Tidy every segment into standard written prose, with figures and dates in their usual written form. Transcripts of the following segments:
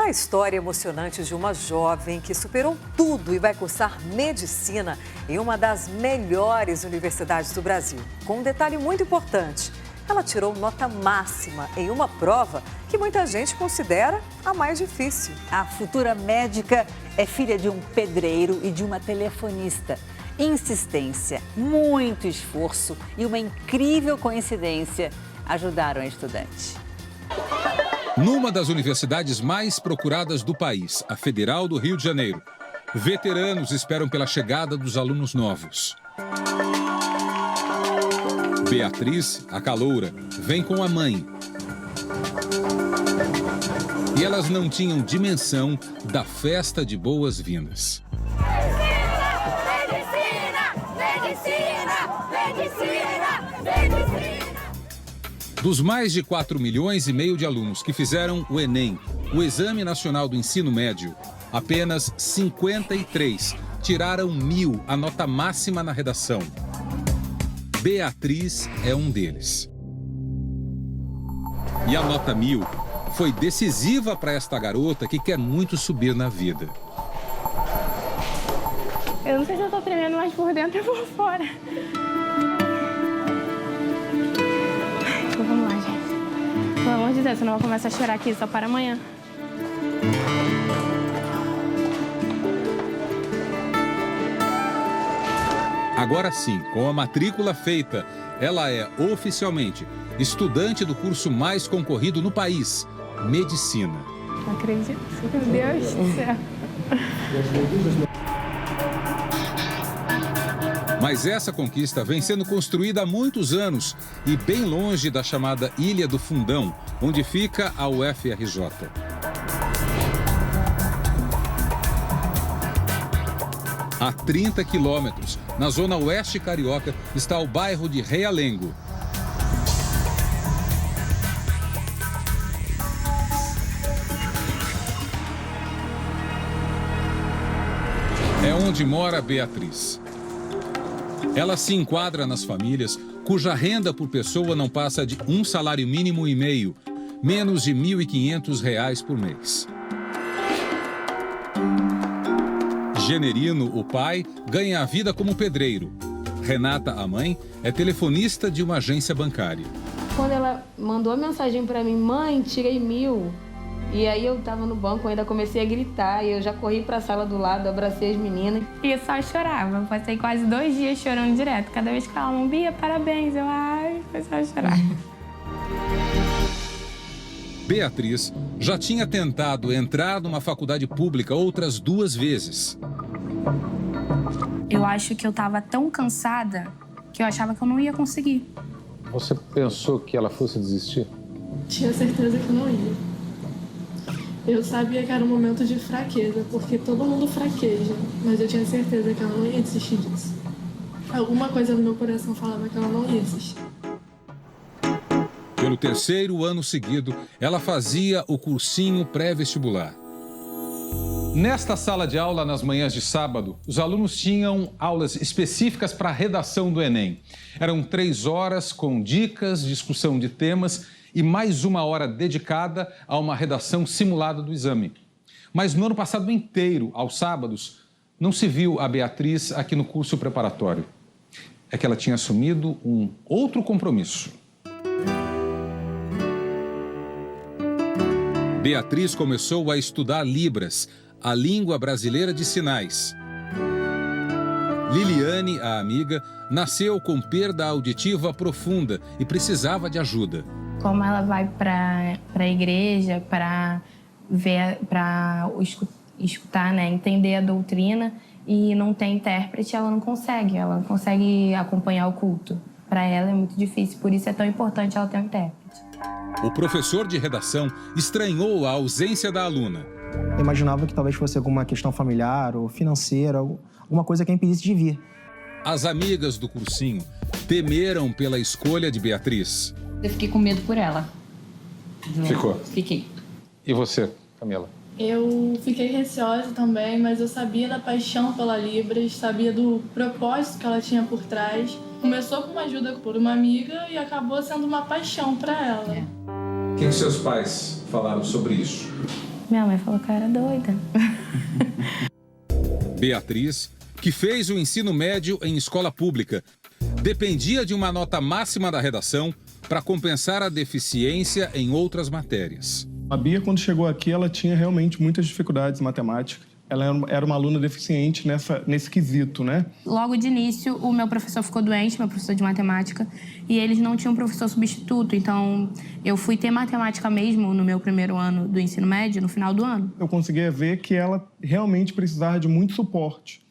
A história emocionante de uma jovem que superou tudo e vai cursar medicina em uma das melhores universidades do Brasil. Com um detalhe muito importante, ela tirou nota máxima em uma prova que muita gente considera a mais difícil. A futura médica é filha de um pedreiro e de uma telefonista. Insistência, muito esforço e uma incrível coincidência ajudaram a estudante. Numa das universidades mais procuradas do país, a Federal do Rio de Janeiro, veteranos esperam pela chegada dos alunos novos. Beatriz, a caloura, vem com a mãe. E elas não tinham dimensão da festa de boas-vindas. Dos mais de 4,5 milhões de alunos que fizeram o Enem, o Exame Nacional do Ensino Médio, apenas 53 tiraram 1.000, a nota máxima na redação. Beatriz é um deles. E a nota 1.000 foi decisiva para esta garota que quer muito subir na vida. Eu não sei se eu tô tremendo mais por dentro ou por fora. Então vamos lá, gente. Pelo amor de Deus, senão eu vou começar a chorar aqui só para amanhã. Agora sim, com a matrícula feita, ela é oficialmente estudante do curso mais concorrido no país, Medicina. Não acredito. Meu Deus do céu. Mas essa conquista vem sendo construída há muitos anos e bem longe da chamada Ilha do Fundão, onde fica a UFRJ. A 30 quilômetros, na zona oeste carioca, está o bairro de Realengo. É onde mora Beatriz. Ela se enquadra nas famílias cuja renda por pessoa não passa de um salário mínimo e meio, menos de R$ 1.500 por mês. Generino, o pai, ganha a vida como pedreiro. Renata, a mãe, é telefonista de uma agência bancária. Quando ela mandou a mensagem pra mim, mãe, tirei 1.000. E aí eu tava no banco, ainda comecei a gritar. E eu já corri pra sala do lado, abracei as meninas. E eu só chorava. Eu passei quase 2 dias chorando direto. Cada vez que falavam, Bia, parabéns. Eu, foi só chorar. Beatriz já tinha tentado entrar numa faculdade pública outras 2 vezes. Eu acho que eu estava tão cansada que eu achava que eu não ia conseguir. Você pensou que ela fosse desistir? Tinha certeza que não ia. Eu sabia que era um momento de fraqueza, porque todo mundo fraqueja, mas eu tinha certeza que ela não ia desistir disso. Alguma coisa no meu coração falava que ela não ia desistir. Pelo 3º ano seguido, ela fazia o cursinho pré-vestibular. Nesta sala de aula, nas manhãs de sábado, os alunos tinham aulas específicas para a redação do Enem. Eram 3 horas com dicas, discussão de temas e mais 1 hora dedicada a uma redação simulada do exame. Mas no ano passado inteiro, aos sábados, não se viu a Beatriz aqui no curso preparatório. É que ela tinha assumido um outro compromisso. Beatriz começou a estudar Libras, a língua brasileira de sinais. Liliane, a amiga, nasceu com perda auditiva profunda e precisava de ajuda. Como ela vai para a igreja para escutar, né, entender a doutrina e não tem intérprete, ela não consegue acompanhar o culto. Para ela é muito difícil, por isso é tão importante ela ter um intérprete. O professor de redação estranhou a ausência da aluna. Eu imaginava que talvez fosse alguma questão familiar ou financeira, alguma coisa que a impedisse de vir. As amigas do cursinho temeram pela escolha de Beatriz. Eu fiquei com medo por ela. Ficou? Fiquei. E você, Camila? Eu fiquei receosa também, mas eu sabia da paixão pela Libras, sabia do propósito que ela tinha por trás. Começou com uma ajuda por uma amiga e acabou sendo uma paixão para ela. O que seus pais falaram sobre isso? Minha mãe falou que eu era doida. Beatriz, que fez o ensino médio em escola pública, dependia de uma nota máxima da redação para compensar a deficiência em outras matérias. A Bia, quando chegou aqui, ela tinha realmente muitas dificuldades em matemática. Ela era uma aluna deficiente nesse quesito, né? Logo de início, o meu professor ficou doente, meu professor de matemática, e eles não tinham professor substituto. Então, eu fui ter matemática mesmo no meu primeiro ano do ensino médio, no final do ano. Eu conseguia ver que ela realmente precisava de muito suporte.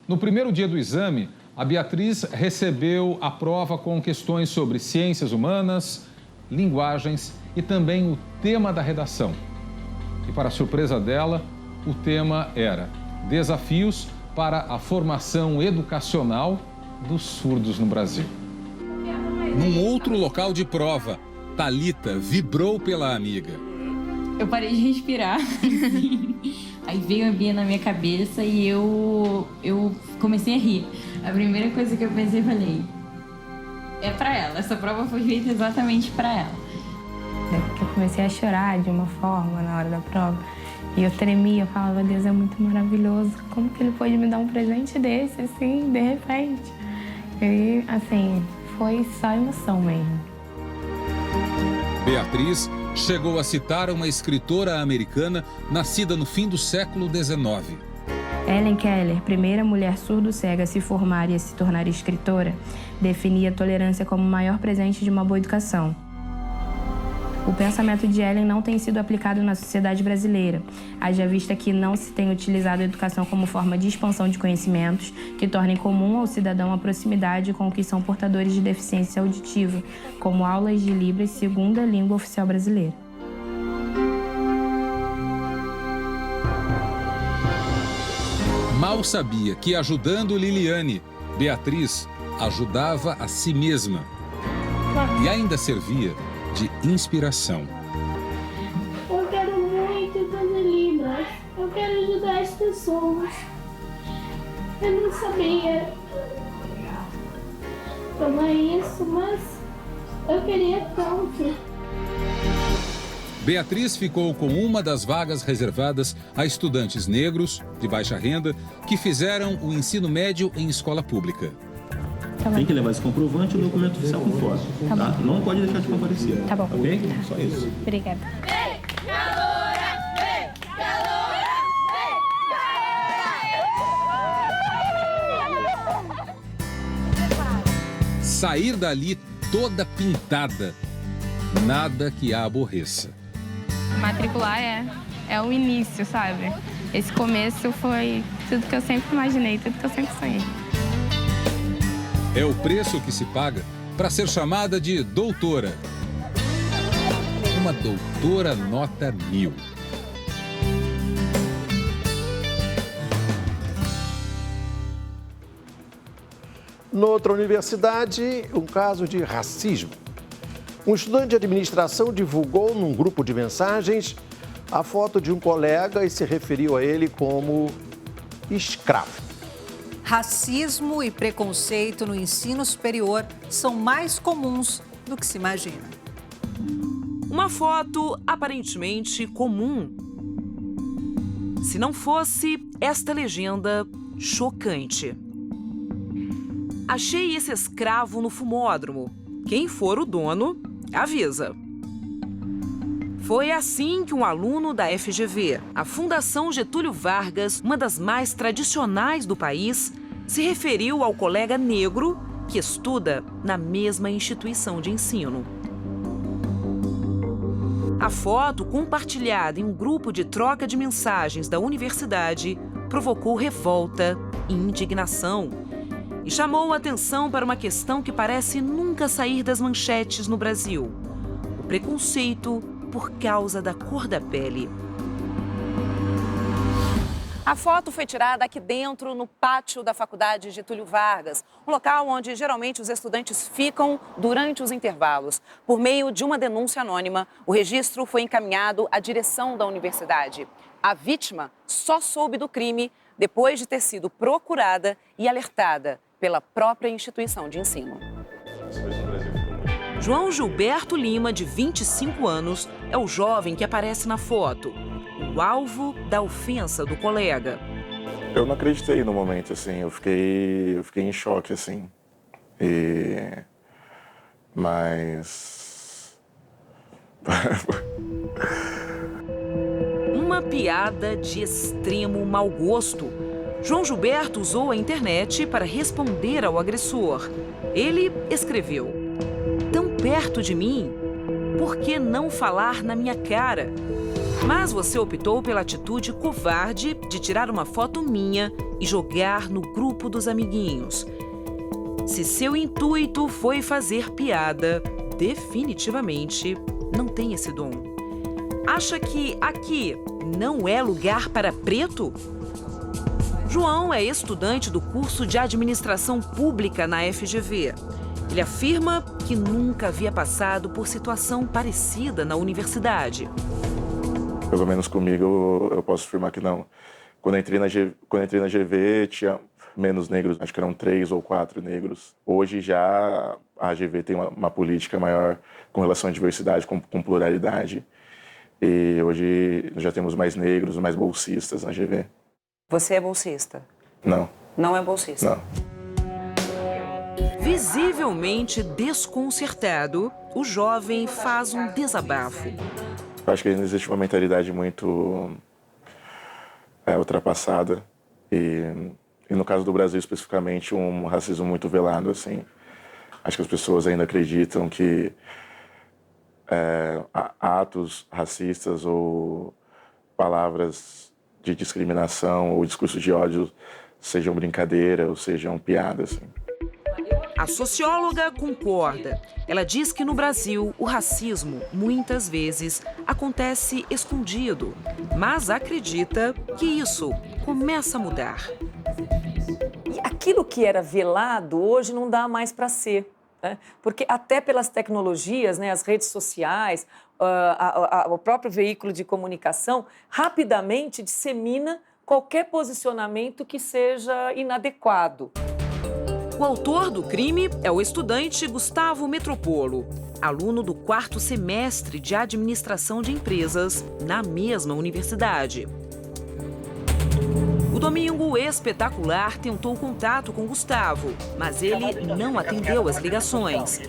No primeiro dia do exame, a Beatriz recebeu a prova com questões sobre ciências humanas, linguagens e também o tema da redação. E, para a surpresa dela, o tema era Desafios para a Formação Educacional dos Surdos no Brasil. Num outro local de prova, Thalita vibrou pela amiga. Eu parei de respirar, aí veio a Bia na minha cabeça e eu comecei a rir. A primeira coisa que eu pensei, falei, é pra ela, essa prova foi feita exatamente pra ela. Eu comecei a chorar de uma forma na hora da prova. E eu tremia, eu falava, Deus é muito maravilhoso. Como que ele pôde me dar um presente desse, assim, de repente? E, assim, foi só emoção mesmo. Beatriz chegou a citar uma escritora americana nascida no fim do século XIX. Helen Keller, primeira mulher surdo-cega a se formar e a se tornar escritora, definia a tolerância como o maior presente de uma boa educação. O pensamento de Helen não tem sido aplicado na sociedade brasileira, haja vista que não se tem utilizado a educação como forma de expansão de conhecimentos que tornem comum ao cidadão a proximidade com o que são portadores de deficiência auditiva, como aulas de Libras, segunda língua oficial brasileira. Mal sabia que, ajudando Liliane, Beatriz ajudava a si mesma e ainda servia de inspiração. Eu quero muito fazer Libras. Eu quero ajudar as pessoas. Eu não sabia como é isso, mas eu queria tanto. Beatriz ficou com uma das vagas reservadas a estudantes negros, de baixa renda, que fizeram o ensino médio em escola pública. Tem que levar esse comprovante e o documento oficial com foto. Tá? Não pode deixar de comparecer. Tá bom. Ok? Só isso. Obrigada. Sair dali toda pintada, nada que a aborreça. Matricular é o início, sabe? Esse começo foi tudo que eu sempre imaginei, tudo que eu sempre sonhei. É o preço que se paga para ser chamada de doutora. Uma doutora nota 1000. Noutra universidade, um caso de racismo. Um estudante de administração divulgou num grupo de mensagens a foto de um colega e se referiu a ele como escravo. Racismo e preconceito no ensino superior são mais comuns do que se imagina. Uma foto aparentemente comum. Se não fosse esta legenda chocante. Achei esse escravo no fumódromo. Quem for o dono, avisa. Foi assim que um aluno da FGV, a Fundação Getúlio Vargas, uma das mais tradicionais do país, se referiu ao colega negro que estuda na mesma instituição de ensino. A foto, compartilhada em um grupo de troca de mensagens da universidade, provocou revolta e indignação e chamou a atenção para uma questão que parece nunca sair das manchetes no Brasil: o preconceito por causa da cor da pele. A foto foi tirada aqui dentro, no pátio da Faculdade Getúlio Vargas, um local onde geralmente os estudantes ficam durante os intervalos. Por meio de uma denúncia anônima, o registro foi encaminhado à direção da universidade. A vítima só soube do crime depois de ter sido procurada e alertada pela própria instituição de ensino. João Gilberto Lima, de 25 anos, é o jovem que aparece na foto, o alvo da ofensa do colega. Eu não acreditei no momento, assim, eu fiquei em choque, assim. Mas... Uma piada de extremo mau gosto. João Gilberto usou a internet para responder ao agressor. Ele escreveu: "Tão perto de mim, por que não falar na minha cara?" Mas você optou pela atitude covarde de tirar uma foto minha e jogar no grupo dos amiguinhos. Se seu intuito foi fazer piada, definitivamente não tem esse dom. Acha que aqui não é lugar para preto? João é estudante do curso de Administração Pública na FGV. Ele afirma que nunca havia passado por situação parecida na universidade. Pelo menos comigo, eu posso afirmar que não. Quando eu entrei na GV, tinha menos negros, acho que eram 3 ou 4 negros. Hoje já a GV tem uma política maior com relação à diversidade, com pluralidade. E hoje já temos mais negros, mais bolsistas na GV. Você é bolsista? Não. Não é bolsista? Não. Visivelmente desconcertado, o jovem faz um desabafo. Eu acho que existe uma mentalidade muito ultrapassada e no caso do Brasil especificamente um racismo muito velado, assim. Acho que as pessoas ainda acreditam que atos racistas ou palavras de discriminação ou discurso de ódio sejam brincadeira ou sejam piadas, assim. A socióloga concorda. Ela diz que no Brasil o racismo, muitas vezes, acontece escondido, mas acredita que isso começa a mudar. E aquilo que era velado hoje não dá mais para ser, né? Porque até pelas tecnologias, né, as redes sociais, o próprio veículo de comunicação, rapidamente dissemina qualquer posicionamento que seja inadequado. O autor do crime é o estudante Gustavo Metropolo, aluno do 4º semestre de Administração de Empresas na mesma universidade. O Domingo Espetacular tentou contato com Gustavo, mas ele não atendeu as ligações.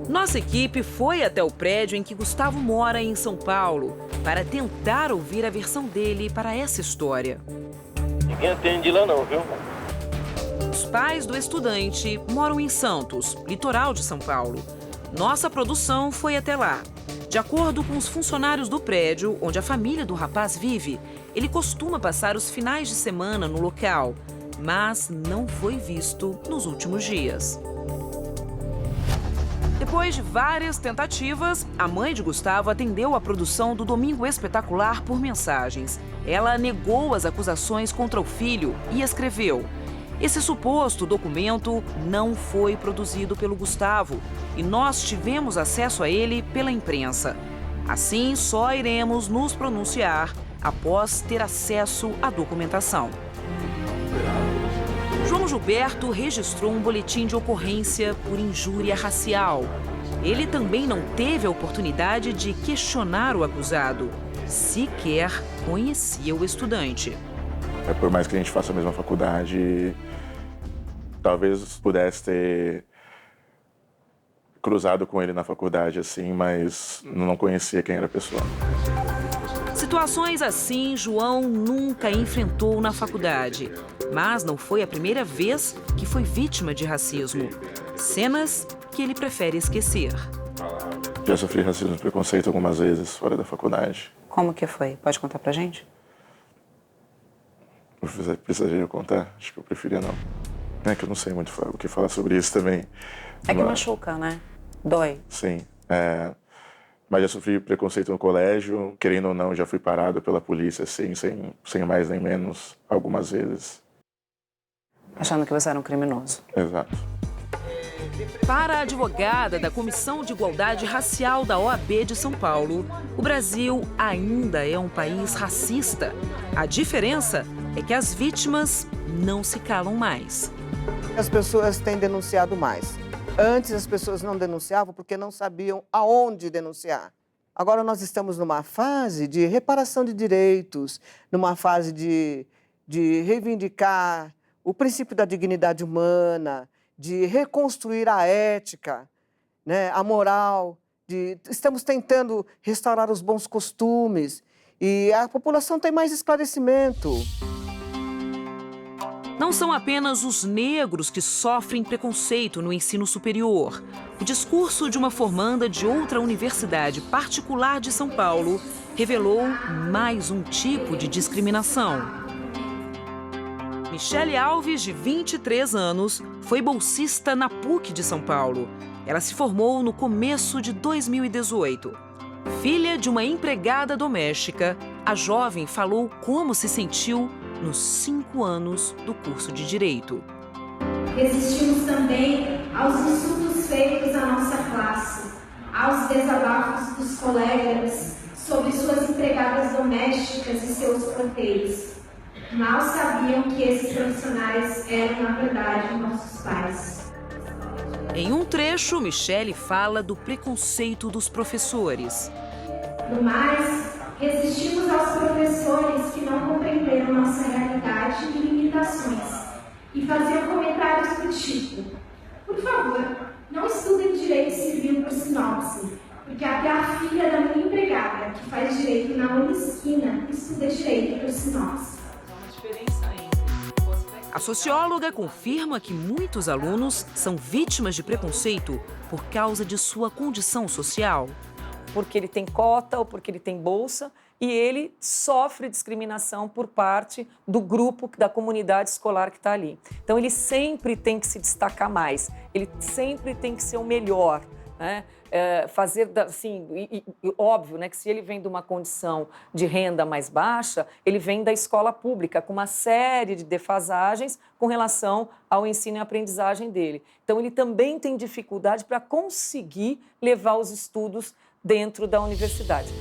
Nossa equipe foi até o prédio em que Gustavo mora em São Paulo para tentar ouvir a versão dele para essa história. Ninguém atende lá não, viu? Os pais do estudante moram em Santos, litoral de São Paulo. Nossa produção foi até lá. De acordo com os funcionários do prédio, onde a família do rapaz vive, ele costuma passar os finais de semana no local, mas não foi visto nos últimos dias. Depois de várias tentativas, a mãe de Gustavo atendeu a produção do Domingo Espetacular por mensagens. Ela negou as acusações contra o filho e escreveu: "Esse suposto documento não foi produzido pelo Gustavo e nós tivemos acesso a ele pela imprensa. Assim, só iremos nos pronunciar após ter acesso à documentação." João Gilberto registrou um boletim de ocorrência por injúria racial. Ele também não teve a oportunidade de questionar o acusado. Sequer conhecia o estudante. Por mais que a gente faça a mesma faculdade, talvez pudesse ter cruzado com ele na faculdade, assim, mas não conhecia quem era a pessoa. Situações assim, João nunca enfrentou na faculdade. Mas não foi a primeira vez que foi vítima de racismo. Cenas que ele prefere esquecer. Já sofri racismo e preconceito algumas vezes fora da faculdade. Como que foi? Pode contar pra gente? Precisaria contar? Acho que eu preferia não. É que eu não sei muito o que falar sobre isso também. É que machuca, né? Dói. Sim. Mas já sofri preconceito no colégio. Querendo ou não, já fui parado pela polícia, assim, sem mais nem menos, algumas vezes. Achando que você era um criminoso. Exato. Para a advogada da Comissão de Igualdade Racial da OAB de São Paulo, o Brasil ainda é um país racista. A diferença é que as vítimas não se calam mais. As pessoas têm denunciado mais. Antes as pessoas não denunciavam porque não sabiam aonde denunciar. Agora nós estamos numa fase de reparação de direitos, numa fase de reivindicar o princípio da dignidade humana, de reconstruir a ética, né, a moral. Estamos tentando restaurar os bons costumes e a população tem mais esclarecimento. Não são apenas os negros que sofrem preconceito no ensino superior. O discurso de uma formanda de outra universidade particular de São Paulo revelou mais um tipo de discriminação. Michele Alves, de 23 anos, foi bolsista na PUC de São Paulo. Ela se formou no começo de 2018. Filha de uma empregada doméstica, a jovem falou como se sentiu nos 5 anos do curso de Direito. Resistimos também aos insultos feitos à nossa classe, aos desabafos dos colegas sobre suas empregadas domésticas e seus porteiros. Mal sabiam que esses profissionais eram, na verdade, nossos pais. Em um trecho, Michele fala do preconceito dos professores. No mais, resistimos aos professores que não compreenderam nossa realidade e limitações e faziam comentários do tipo: por favor, não estudem direito civil por sinopse, porque até a filha da minha empregada, que faz direito na Unisquina, estuda direito por sinopse. A socióloga confirma que muitos alunos são vítimas de preconceito por causa de sua condição social. Porque ele tem cota ou porque ele tem bolsa e ele sofre discriminação por parte do grupo, da comunidade escolar que está ali. Então, ele sempre tem que se destacar mais, ele sempre tem que ser o melhor, né? Óbvio, né, que se ele vem de uma condição de renda mais baixa, ele vem da escola pública, com uma série de defasagens com relação ao ensino e aprendizagem dele. Então, ele também tem dificuldade para conseguir levar os estudos dentro da universidade.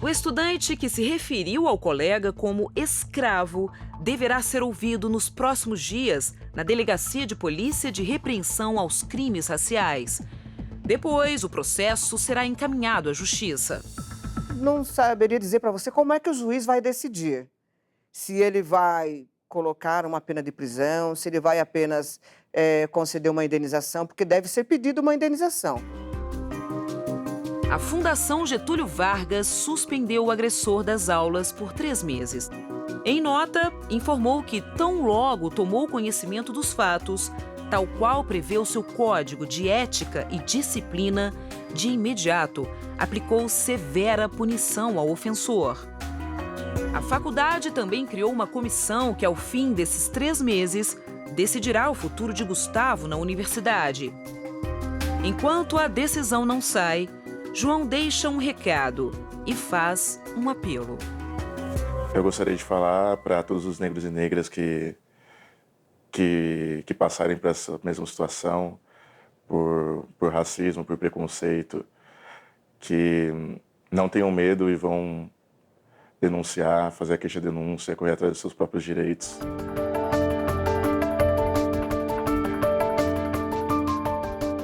O estudante que se referiu ao colega como escravo deverá ser ouvido nos próximos dias na Delegacia de Polícia de Repreensão aos Crimes Raciais. Depois, o processo será encaminhado à Justiça. Não saberia dizer para você como é que o juiz vai decidir. Se ele vai colocar uma pena de prisão, se ele vai apenas conceder uma indenização, porque deve ser pedida uma indenização. A Fundação Getúlio Vargas suspendeu o agressor das aulas por 3 meses. Em nota, informou que tão logo tomou conhecimento dos fatos, tal qual prevê o seu Código de Ética e Disciplina, de imediato aplicou severa punição ao ofensor. A faculdade também criou uma comissão que, ao fim desses 3 meses, decidirá o futuro de Gustavo na universidade. Enquanto a decisão não sai, João deixa um recado e faz um apelo. Eu gostaria de falar para todos os negros e negras que passarem por essa mesma situação, por racismo, por preconceito, que não tenham medo e vão denunciar, fazer a queixa-denúncia, correr atrás dos seus próprios direitos.